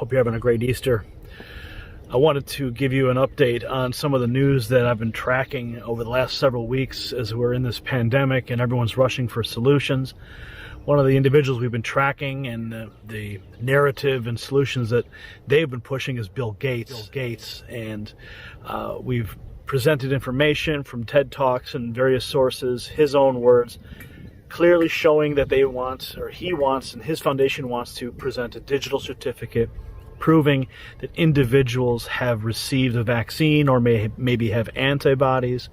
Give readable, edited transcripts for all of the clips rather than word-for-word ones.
Hope you're having a great Easter. I wanted to give you an update on some of the news that I've been tracking over the last several weeks as we're in this pandemic and everyone's rushing for solutions. One of the individuals we've been tracking and the narrative and solutions that they've been pushing is Bill Gates. And we've presented information from TED Talks and various sources, his own words, clearly showing that they want, or he wants, and his foundation wants to present a digital certificate proving that individuals have received a vaccine or maybe have antibodies.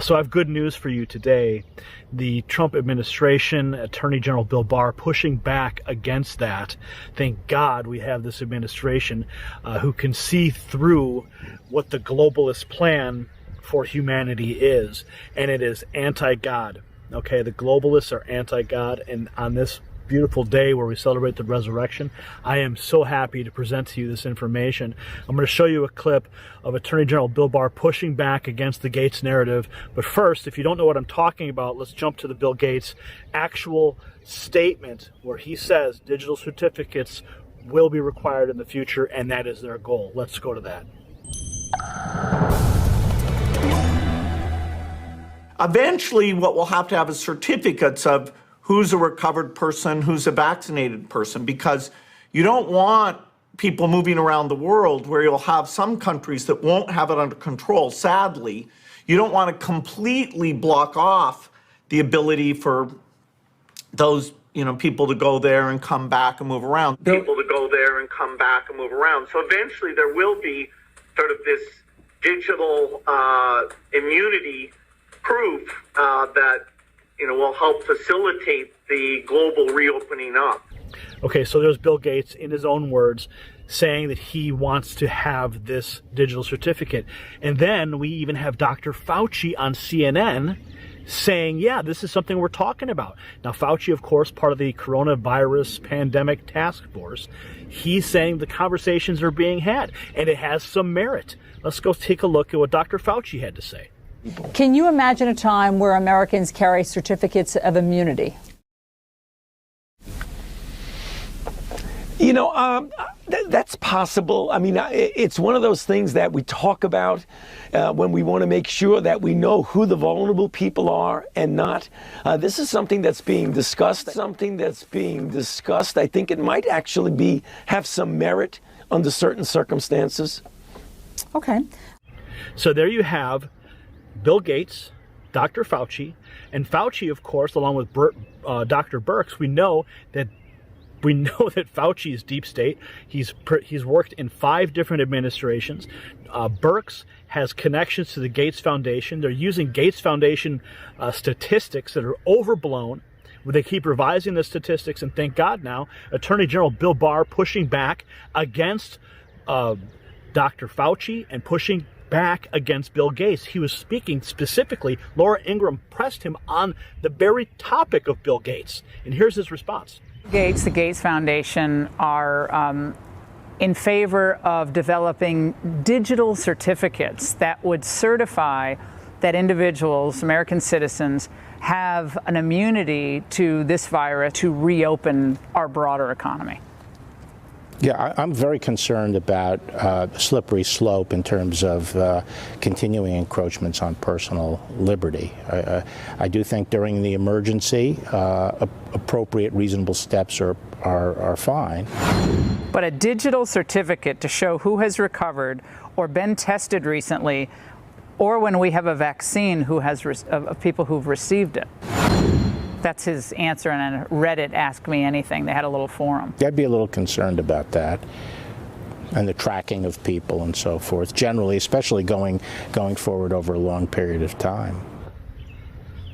So I have good news for you today. The Trump administration, Attorney General Bill Barr, pushing back against that. Thank God we have this administration who can see through what the globalist plan for humanity is, and it is anti-God. Okay, the globalists are anti-God, and on this beautiful day where we celebrate the resurrection, I am so happy to present to you this information. I'm going to show you a clip of Attorney General Bill Barr pushing back against the Gates narrative. But first, if you don't know what I'm talking about, let's jump to the Bill Gates actual statement where he says digital certificates will be required in the future, and that is their goal. Let's go to that. Eventually, what we'll have to have is certificates of who's a recovered person, who's a vaccinated person, because you don't want people moving around the world where you'll have some countries that won't have it under control. Sadly, you don't want to completely block off the ability for those, people to go there and come back and move around. So eventually there will be sort of this digital immunity proof that will help facilitate the global reopening up. Okay, so there's Bill Gates in his own words saying that he wants to have this digital certificate. And then we even have Dr. Fauci on CNN saying, yeah, this is something we're talking about. Now, Fauci, of course, part of the coronavirus pandemic task force, he's saying the conversations are being had, and it has some merit. Let's go take a look at what Dr. Fauci had to say. Can you imagine a time where Americans carry certificates of immunity? That's possible. I mean, it's one of those things that we talk about when we want to make sure that we know who the vulnerable people are and not. This is something that's being discussed. I think it might actually have some merit under certain circumstances. Okay. So there you have Bill Gates, Dr. Fauci, and Fauci, of course, along with Dr. Birx. We know that Fauci is deep state. He's worked in 5 different administrations. Birx has connections to the Gates Foundation. They're using Gates Foundation statistics that are overblown. They keep revising the statistics, and thank God now, Attorney General Bill Barr pushing back against Dr. Fauci and pushing back against Bill Gates. He was speaking specifically. Laura Ingraham pressed him on the very topic of Bill Gates. And here's his response. The Gates Foundation are in favor of developing digital certificates that would certify that individuals, American citizens, have an immunity to this virus to reopen our broader economy. Yeah, I'm very concerned about the slippery slope in terms of continuing encroachments on personal liberty. I do think during the emergency, appropriate, reasonable steps are fine. But a digital certificate to show who has recovered or been tested recently, or when we have a vaccine of people who've received it. That's his answer on Reddit, Ask Me Anything. They had a little forum. I'd be a little concerned about that and the tracking of people and so forth, generally, especially going forward over a long period of time.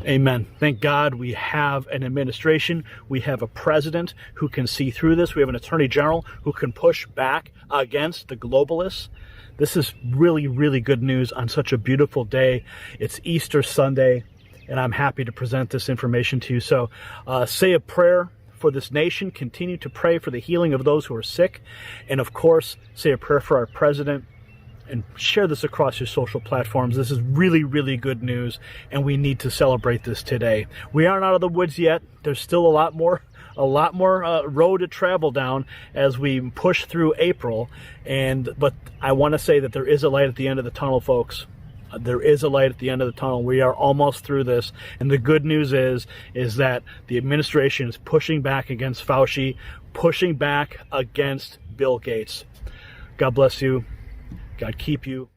Amen. Thank God we have an administration. We have a president who can see through this. We have an attorney general who can push back against the globalists. This is really, really good news on such a beautiful day. It's Easter Sunday, and I'm happy to present this information to you. So say a prayer for this nation. Continue to pray for the healing of those who are sick. And of course, say a prayer for our president and share this across your social platforms. This is really, really good news, and we need to celebrate this today. We aren't out of the woods yet. There's still a lot more road to travel down as we push through April. But I want to say that there is a light at the end of the tunnel, folks. There is a light at the end of the tunnel. We are almost through this. And the good news is that the administration is pushing back against Fauci, pushing back against Bill Gates. God bless you. God keep you.